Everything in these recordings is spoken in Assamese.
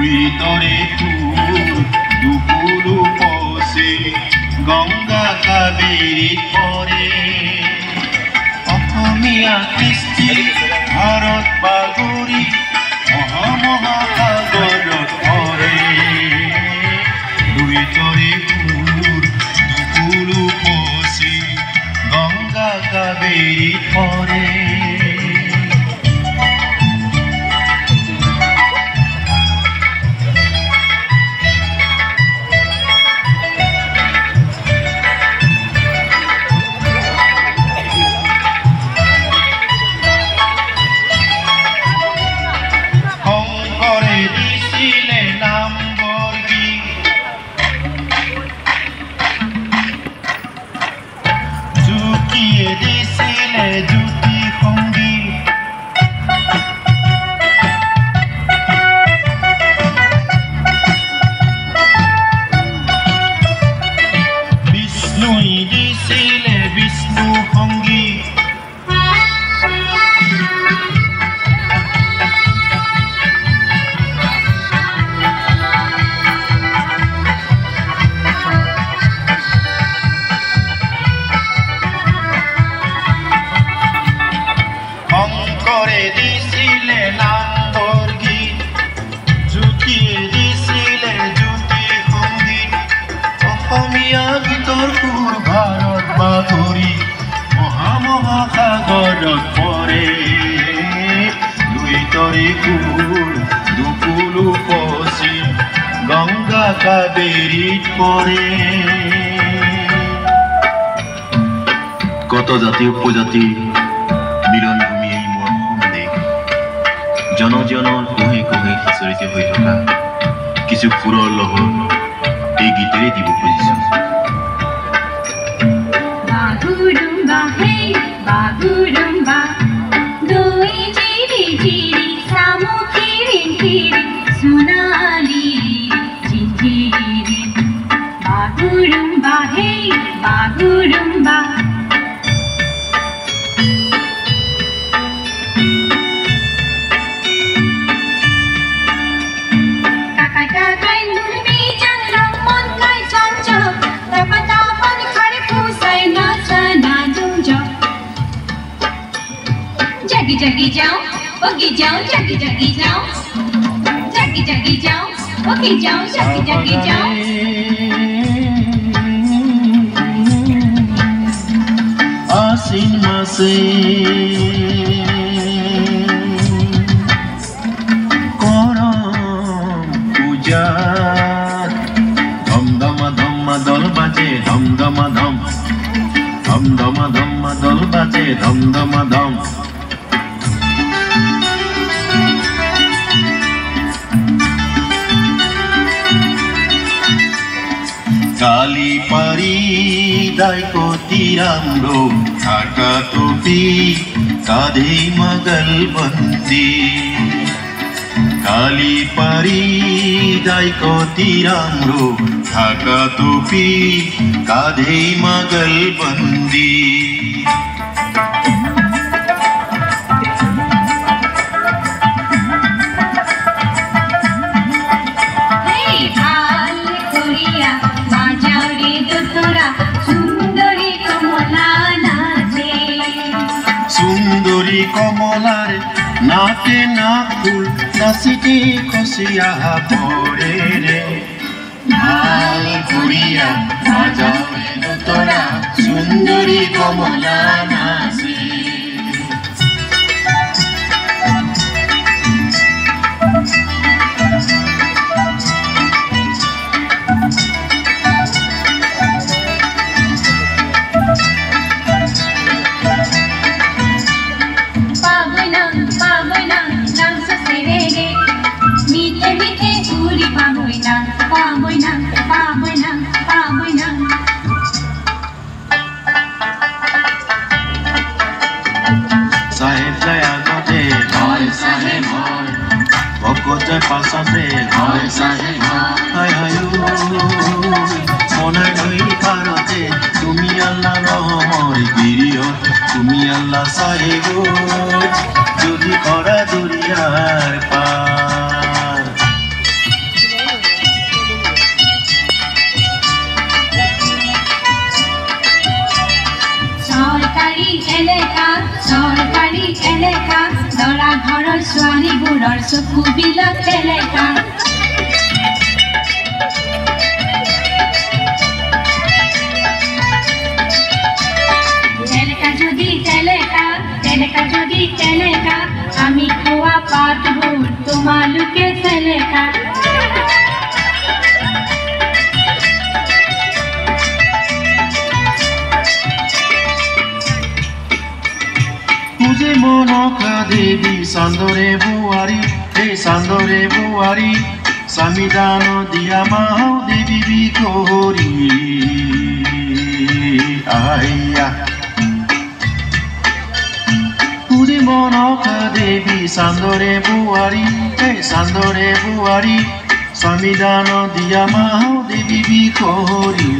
তৰে ফুল দুপুল পশে গঙ্গা কাবেৰী পৰে অসমীয়া কৃষ্টি ভাৰত বাগৰি মহামহাসাগৰত পৰে দুই তৰে ফুল দুপুল পশে গঙ্গা কাবেৰী পৰে ভাৰত বাগৰি মহামহাসাগৰত পৰে দুই তৰে ফুল দুপুল পশে গঙ্গা কাবেৰীত পৰে কত জাতি উপজাতি মিলনভূমি এই মোৰ অসম দেশ জনজনৰ কোহে কোহে সিঁচৰিত হৈ থকা কিছু সুৰৰ লহৰ এই গীতেৰে দিব খুজিছোঁ Bagurumba, hey, bagurumba, doi chiri chiri, samu kirin kirin, sunali chiri. Bagurumba, hey, bagurumba. Kakak kain burmi jangan mon kai chancha, dapat dapat khare pusai na sana jumjo. Jagi jagi jao, ogi jao, jagi jagi jao, jagi jagi jao, ogi jao, jagi jagi jao. Asin mase ধম ধমা ধম ধম ধমা ধমা দল বাজে ধম ধমা ধম কালি পারি দাইকতি রামরো ঢাকা টুপি কাঁধে মগল বন্দি কালি পারি দাইকতি রামরো ঢাকা টুপি কাঁধে মগল বন্দি সুন্দরী কমলার নাকে না ফুল নাচিতে খসিয়া পরে রে ভাল করিয়া বাজাবে তোরা সুন্দরী কমলা নাচে পাছতে হয় চাহে হাই হাই মনে নই পাৰতে তুমি আল্লাহ ৰহমৰ গিৰিয়ত তুমি আল্লাহ চাহে গো যদি কৰা দৰিয়াৰ পাৰ মূৰৰ চকুবিলাক তেলেকা তেলেকা যদি তেলেকা আমি খোৱা পাতবোৰ তোমালোকে তেলেকা Muje monoka devi sandore buari, hey sandore buari, samidano diamao devi bikori, aiya. Muje monoka devi sandore buari, hey sandore buari, samidano diamao devi bikori,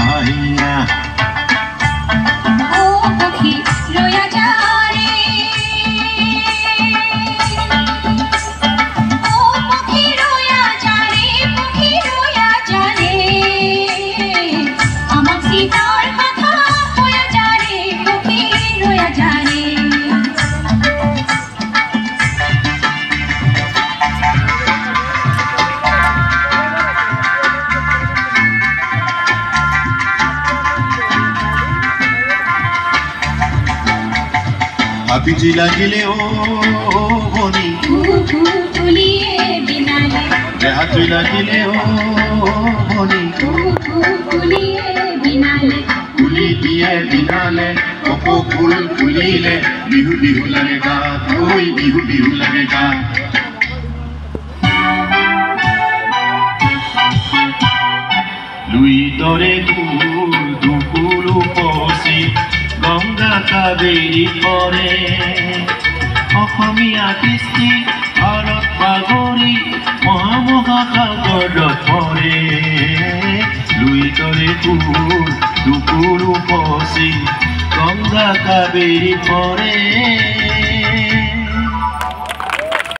aiya. রয়া যারে ও পক্ষী রয়া যারে আমার সীতার কথা হয়ে যারে পক্ষী রয়া যারে Apiji lagile o boni তুলিয়ে বিনালে Rehatui lagile o boni তুলিয়ে বিনালে Kuli diye binale Opo kul kulile Bihu bihu lage gaat Oi bihu bihu lage gaat Lui tore kul dukulu posi Ganga Kaveri pore Ohomia Kristi Bharat Bagori Mohamoha Kagodot pore Lui tore kul dukulu posi Ganga Kaveri pore